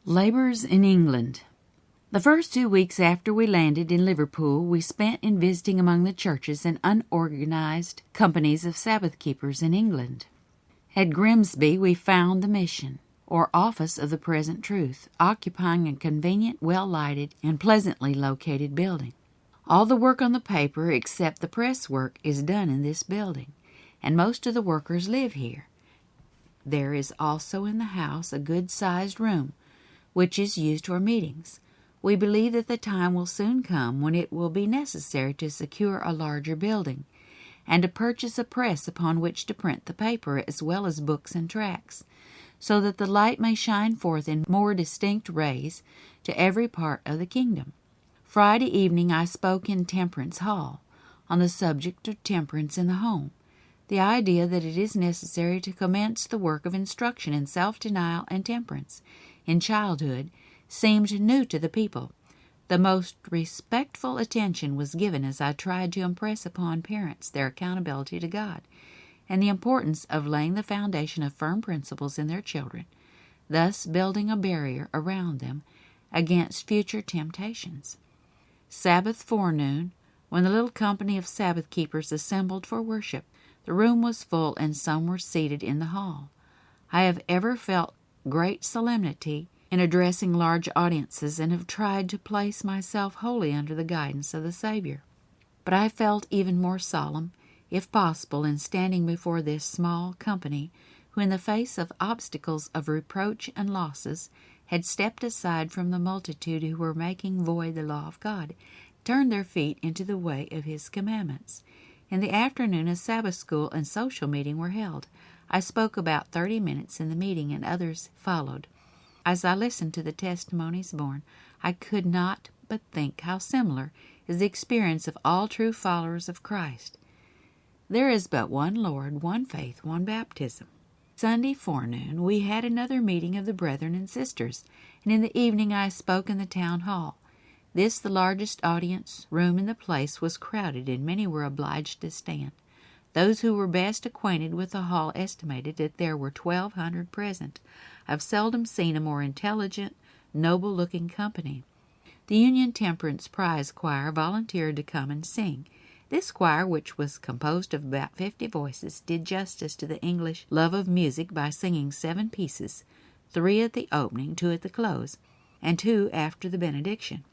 Labours in England. The first 2 weeks after we landed in Liverpool, we spent in visiting among the churches and unorganized companies of Sabbath keepers in England. At Grimsby we found the mission, or Office of the Present Truth, occupying a convenient, well-lighted, and pleasantly located building. All the work on the paper, except the press work, is done in this building, and most of the workers live here. There is also in the house a good-sized room, which is used for meetings. We believe that the time will soon come when it will be necessary to secure a larger building, and to purchase a press upon which to print the paper as well as books and tracts, so that the light may shine forth in more distinct rays to every part of the kingdom. Friday evening I spoke in Temperance Hall on the subject of temperance in the home, the idea that it is necessary to commence the work of instruction in self-denial and temperance in childhood seemed new to the people. The most respectful attention was given as I tried to impress upon parents their accountability to God, and the importance of laying the foundation of firm principles in their children, thus building a barrier around them against future temptations. Sabbath forenoon, when the little company of Sabbath keepers assembled for worship, the room was full and some were seated in the hall. I have ever felt great solemnity in addressing large audiences and have tried to place myself wholly under the guidance of the Savior. But I felt even more solemn, if possible, in standing before this small company who, in the face of obstacles of reproach and losses, had stepped aside from the multitude who were making void the law of God, turned their feet into the way of His commandments. In the afternoon, a Sabbath school and social meeting were held. I spoke about 30 minutes in the meeting, and others followed. As I listened to the testimonies borne, I could not but think how similar is the experience of all true followers of Christ. There is but one Lord, one faith, one baptism. Sunday forenoon we had another meeting of the brethren and sisters, and in the evening I spoke in the town hall. This, the largest audience room in the place, was crowded, and many were obliged to stand. Those who were best acquainted with the hall estimated that there were 1,200 present. I've seldom seen a more intelligent, noble-looking company. The Union Temperance Prize Choir volunteered to come and sing. This choir, which was composed of about 50 voices, did justice to the English love of music by singing 7 pieces, 3 at the opening, 2 at the close, and 2 after the benediction.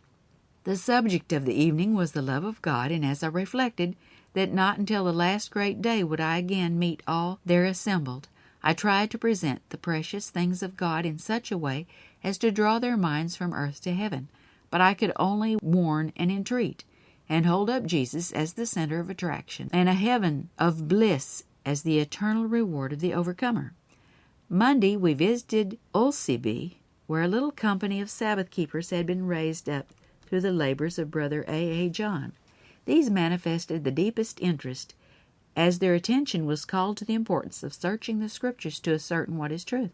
The subject of the evening was the love of God, and as I reflected that not until the last great day would I again meet all there assembled, I tried to present the precious things of God in such a way as to draw their minds from earth to heaven, but I could only warn and entreat, and hold up Jesus as the center of attraction, and a heaven of bliss as the eternal reward of the overcomer. Monday we visited Ulceby, where a little company of Sabbath keepers had been raised up through the labors of Brother A. John. These manifested the deepest interest, as their attention was called to the importance of searching the Scriptures to ascertain what is truth.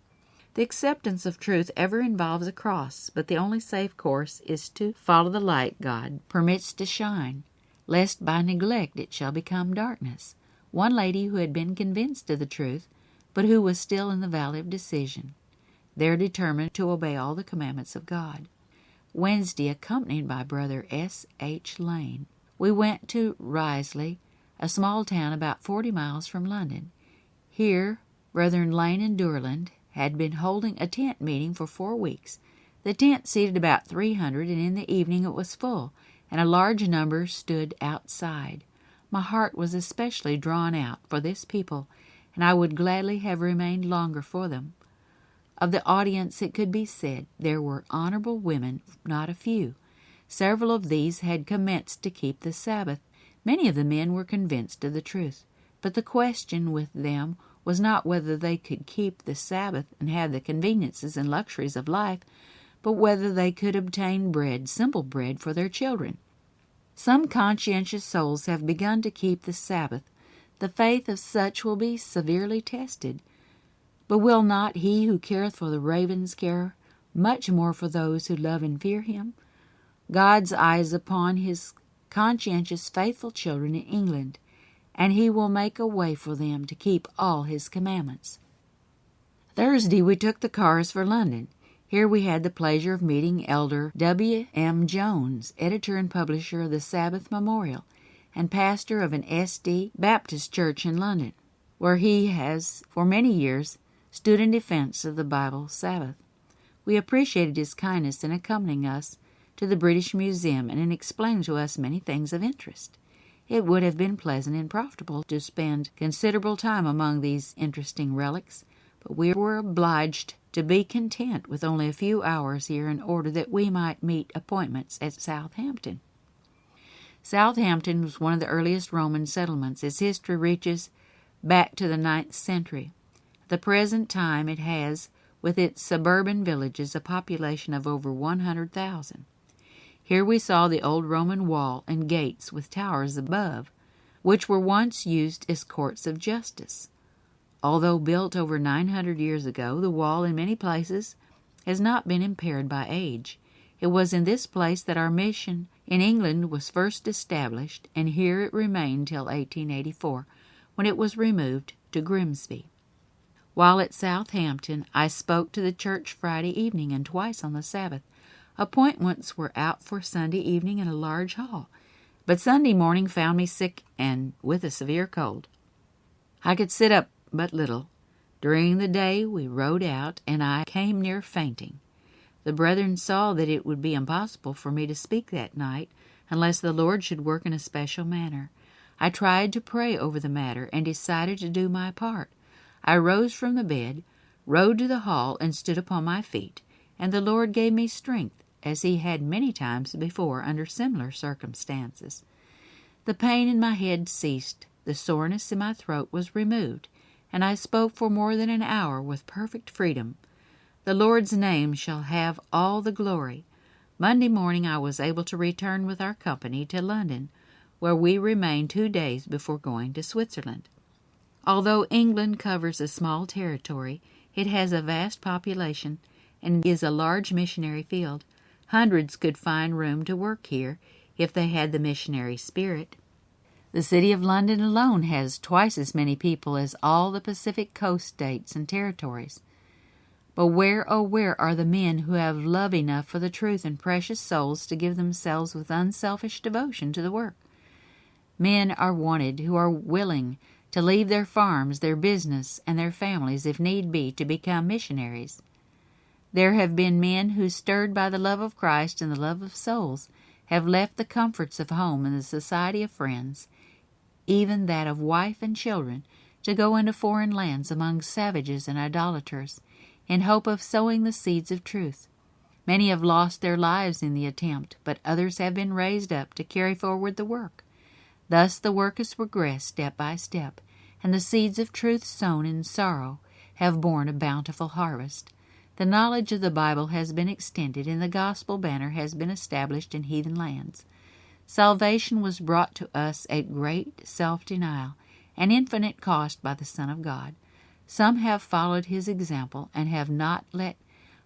The acceptance of truth ever involves a cross, but the only safe course is to follow the light God permits to shine, lest by neglect it shall become darkness. One lady who had been convinced of the truth, but who was still in the valley of decision, there determined to obey all the commandments of God. Wednesday, accompanied by Brother S. H. Lane, we went to Risley, a small town about 40 miles from London. Here, Brethren Lane and Durland had been holding a tent meeting for 4 weeks. The tent seated about 300, and in the evening it was full, and a large number stood outside. My heart was especially drawn out for this people, and I would gladly have remained longer for them. Of the audience, it could be said, there were honorable women, not a few. Several of these had commenced to keep the Sabbath. Many of the men were convinced of the truth, but the question with them was not whether they could keep the Sabbath and have the conveniences and luxuries of life, but whether they could obtain bread, simple bread, for their children. Some conscientious souls have begun to keep the Sabbath. The faith of such will be severely tested. But will not He who careth for the ravens care much more for those who love and fear Him? God's eye is upon His conscientious, faithful children in England, and He will make a way for them to keep all His commandments. Thursday we took the cars for London. Here we had the pleasure of meeting Elder W. M. Jones, editor and publisher of the Sabbath Memorial, and pastor of an SDA Baptist Church in London, where he has for many years stood in defense of the Bible Sabbath. We appreciated his kindness in accompanying us to the British Museum and in explaining to us many things of interest. It would have been pleasant and profitable to spend considerable time among these interesting relics, but we were obliged to be content with only a few hours here in order that we might meet appointments at Southampton. Southampton was one of the earliest Roman settlements. Its history reaches back to the 9th century. At the present time it has, with its suburban villages, a population of over 100,000. Here we saw the old Roman wall and gates with towers above, which were once used as courts of justice. Although built over 900 years ago, the wall in many places has not been impaired by age. It was in this place that our mission in England was first established, and here it remained till 1884, when it was removed to Grimsby. While at Southampton, I spoke to the church Friday evening and twice on the Sabbath. Appointments were out for Sunday evening in a large hall, but Sunday morning found me sick and with a severe cold. I could sit up but little. During the day we rode out, and I came near fainting. The brethren saw that it would be impossible for me to speak that night unless the Lord should work in a special manner. I tried to pray over the matter and decided to do my part. I rose from the bed, rode to the hall, and stood upon my feet, and the Lord gave me strength, as he had many times before under similar circumstances. The pain in my head ceased, the soreness in my throat was removed, and I spoke for more than an hour with perfect freedom. The Lord's name shall have all the glory. Monday morning I was able to return with our company to London, where we remained 2 days before going to Switzerland. Although England covers a small territory, it has a vast population and is a large missionary field. Hundreds could find room to work here if they had the missionary spirit. The city of London alone has twice as many people as all the Pacific coast states and territories. But where, oh where, are the men who have love enough for the truth and precious souls to give themselves with unselfish devotion to the work? Men are wanted who are willing to leave their farms, their business, and their families, if need be, to become missionaries. There have been men who, stirred by the love of Christ and the love of souls, have left the comforts of home and the society of friends, even that of wife and children, to go into foreign lands among savages and idolaters, in hope of sowing the seeds of truth. Many have lost their lives in the attempt, but others have been raised up to carry forward the work. Thus the work has progressed step by step, and the seeds of truth sown in sorrow have borne a bountiful harvest. The knowledge of the Bible has been extended, and the gospel banner has been established in heathen lands. Salvation was brought to us at great self-denial and infinite cost by the Son of God. Some have followed his example and have not let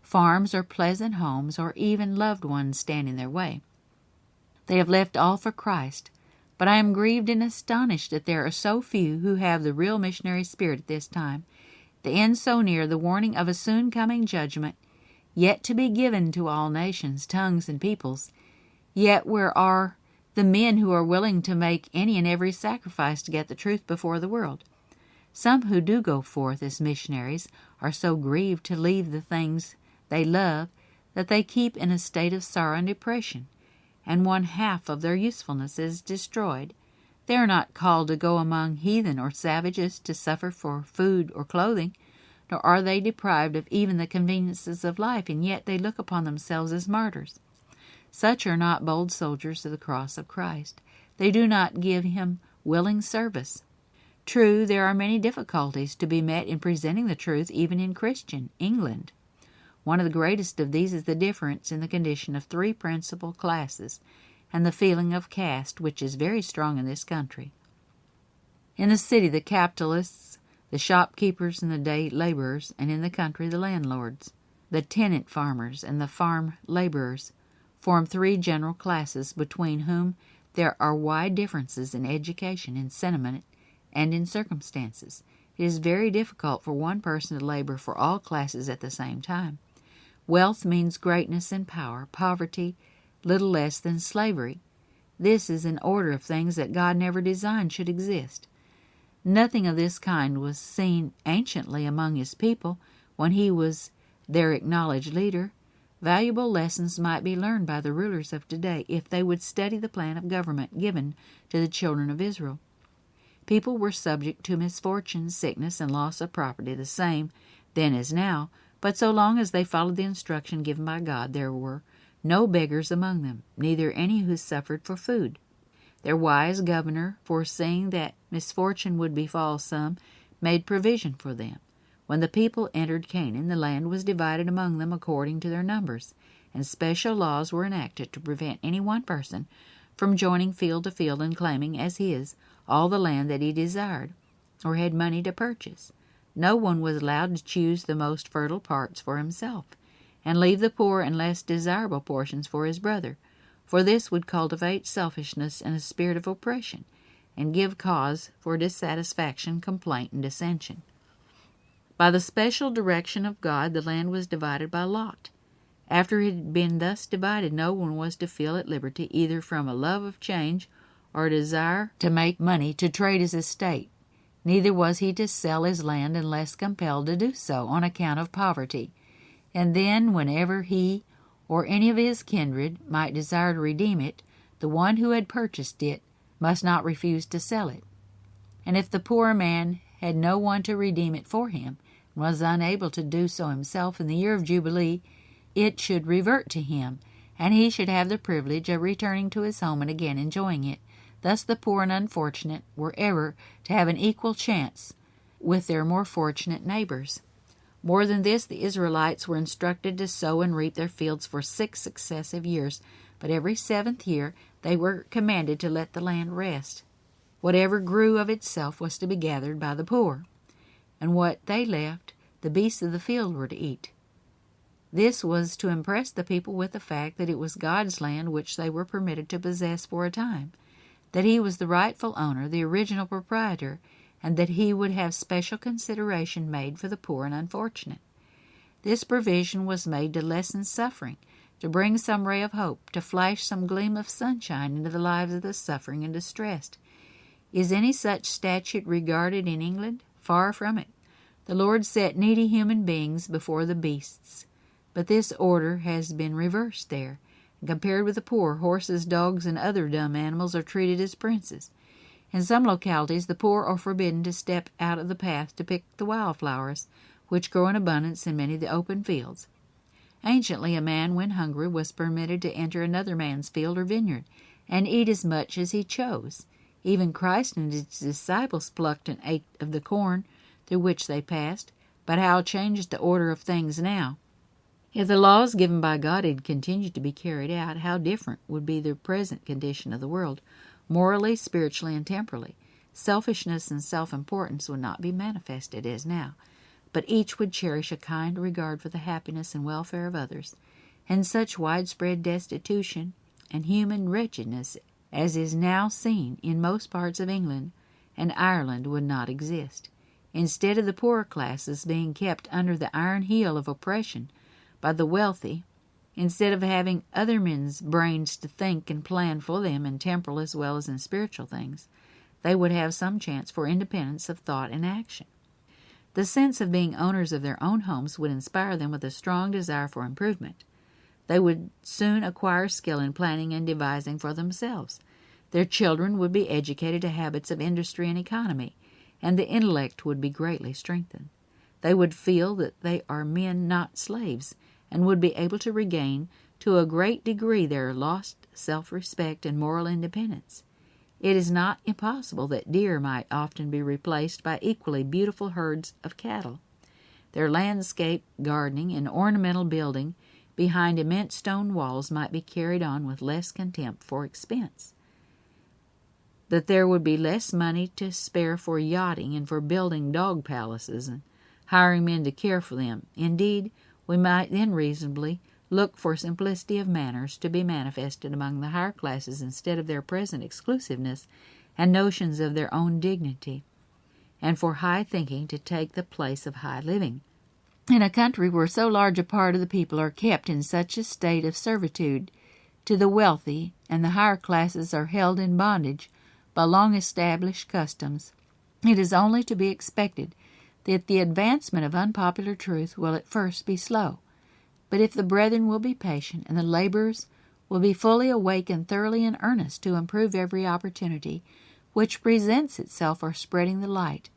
farms or pleasant homes or even loved ones stand in their way. They have left all for Christ, but I am grieved and astonished that there are so few who have the real missionary spirit at this time, the end so near, the warning of a soon coming judgment, yet to be given to all nations, tongues, and peoples. Yet where are the men who are willing to make any and every sacrifice to get the truth before the world? Some who do go forth as missionaries are so grieved to leave the things they love that they keep in a state of sorrow and depression, and 1/2 of their usefulness is destroyed. They are not called to go among heathen or savages to suffer for food or clothing, nor are they deprived of even the conveniences of life, and yet they look upon themselves as martyrs. Such are not bold soldiers of the cross of Christ. They do not give him willing service. True, there are many difficulties to be met in presenting the truth even in Christian England. One of the greatest of these is the difference in the condition of 3 principal classes, and the feeling of caste, which is very strong in this country. In the city, the capitalists, the shopkeepers, and the day laborers, and in the country, the landlords, the tenant farmers, and the farm laborers, form 3 general classes between whom there are wide differences in education, in sentiment, and in circumstances. It is very difficult for one person to labor for all classes at the same time. Wealth means greatness and power, poverty little less than slavery. This is an order of things that God never designed should exist. Nothing of this kind was seen anciently among his people when he was their acknowledged leader. Valuable lessons might be learned by the rulers of today if they would study the plan of government given to the children of Israel. People were subject to misfortune, sickness, and loss of property the same then as now, but so long as they followed the instruction given by God, there were no beggars among them, neither any who suffered for food. Their wise governor, foreseeing that misfortune would befall some, made provision for them. When the people entered Canaan, the land was divided among them according to their numbers, and special laws were enacted to prevent any one person from joining field to field and claiming as his all the land that he desired, or had money to purchase. No one was allowed to choose the most fertile parts for himself, and leave the poor and less desirable portions for his brother, for this would cultivate selfishness and a spirit of oppression, and give cause for dissatisfaction, complaint, and dissension. By the special direction of God, the land was divided by lot. After it had been thus divided, no one was to feel at liberty, either from a love of change or a desire to make money to trade his estate. Neither was he to sell his land unless compelled to do so on account of poverty. And then, whenever he or any of his kindred might desire to redeem it, the one who had purchased it must not refuse to sell it. And if the poor man had no one to redeem it for him, and was unable to do so himself in the year of Jubilee, it should revert to him, and he should have the privilege of returning to his home and again enjoying it. Thus the poor and unfortunate were ever to have an equal chance with their more fortunate neighbors. More than this, the Israelites were instructed to sow and reap their fields for 6 successive years, but every 7th year they were commanded to let the land rest. Whatever grew of itself was to be gathered by the poor, and what they left, the beasts of the field were to eat. This was to impress the people with the fact that it was God's land which they were permitted to possess for a time, that he was the rightful owner, the original proprietor, and that he would have special consideration made for the poor and unfortunate. This provision was made to lessen suffering, to bring some ray of hope, to flash some gleam of sunshine into the lives of the suffering and distressed. Is any such statute regarded in England? Far from it. The Lord set needy human beings before the beasts, but this order has been reversed there. And compared with the poor, horses, dogs, and other dumb animals are treated as princes. In some localities, the poor are forbidden to step out of the path to pick the wildflowers, which grow in abundance in many of the open fields. Anciently, a man, when hungry, was permitted to enter another man's field or vineyard, and eat as much as he chose. Even Christ and his disciples plucked and ate of the corn through which they passed. But how changed the order of things now! If the laws given by God had continued to be carried out, how different would be the present condition of the world, morally, spiritually, and temporally. Selfishness and self-importance would not be manifested as now, but each would cherish a kind regard for the happiness and welfare of others, and such widespread destitution and human wretchedness as is now seen in most parts of England and Ireland would not exist. Instead of the poorer classes being kept under the iron heel of oppression by the wealthy, instead of having other men's brains to think and plan for them in temporal as well as in spiritual things, they would have some chance for independence of thought and action. The sense of being owners of their own homes would inspire them with a strong desire for improvement. They would soon acquire skill in planning and devising for themselves. Their children would be educated to habits of industry and economy, and the intellect would be greatly strengthened. They would feel that they are men, not slaves, and would be able to regain to a great degree their lost self-respect and moral independence. It is not impossible that deer might often be replaced by equally beautiful herds of cattle. Their landscape, gardening, and ornamental building behind immense stone walls might be carried on with less contempt for expense. That there would be less money to spare for yachting and for building dog palaces and hiring men to care for them. Indeed, we might then reasonably look for simplicity of manners to be manifested among the higher classes instead of their present exclusiveness and notions of their own dignity, and for high thinking to take the place of high living. In a country where so large a part of the people are kept in such a state of servitude to the wealthy and the higher classes are held in bondage by long-established customs, it is only to be expected that the advancement of unpopular truth will at first be slow. But if the brethren will be patient, and the laborers will be fully awake and thoroughly in earnest to improve every opportunity which presents itself for spreading the light,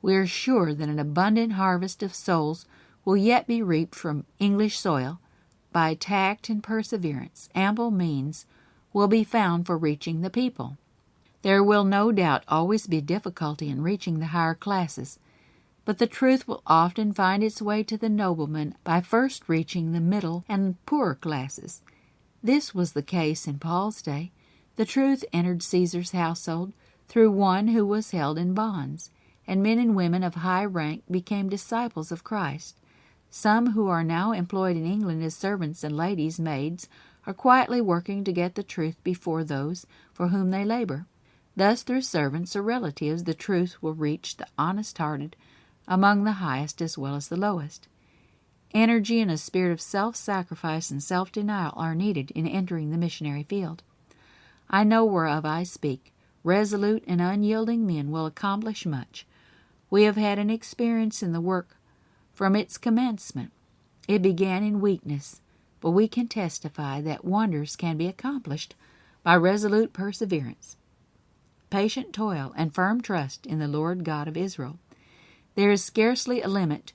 we are sure that an abundant harvest of souls will yet be reaped from English soil. By tact and perseverance, ample means will be found for reaching the people. There will no doubt always be difficulty in reaching the higher classes, but the truth will often find its way to the nobleman by first reaching the middle and poorer classes. This was the case in Paul's day. The truth entered Caesar's household through one who was held in bonds, and men and women of high rank became disciples of Christ. Some who are now employed in England as servants and ladies' maids are quietly working to get the truth before those for whom they labor. Thus, through servants or relatives, the truth will reach the honest-hearted among the highest as well as the lowest. Energy and a spirit of self-sacrifice and self-denial are needed in entering the missionary field. I know whereof I speak. Resolute and unyielding men will accomplish much. We have had an experience in the work from its commencement. It began in weakness, but we can testify that wonders can be accomplished by resolute perseverance, patient toil, and firm trust in the Lord God of Israel. There is scarcely a limit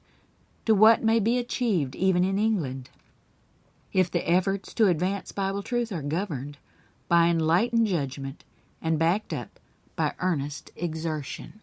to what may be achieved even in England, if the efforts to advance Bible truth are governed by enlightened judgment and backed up by earnest exertion.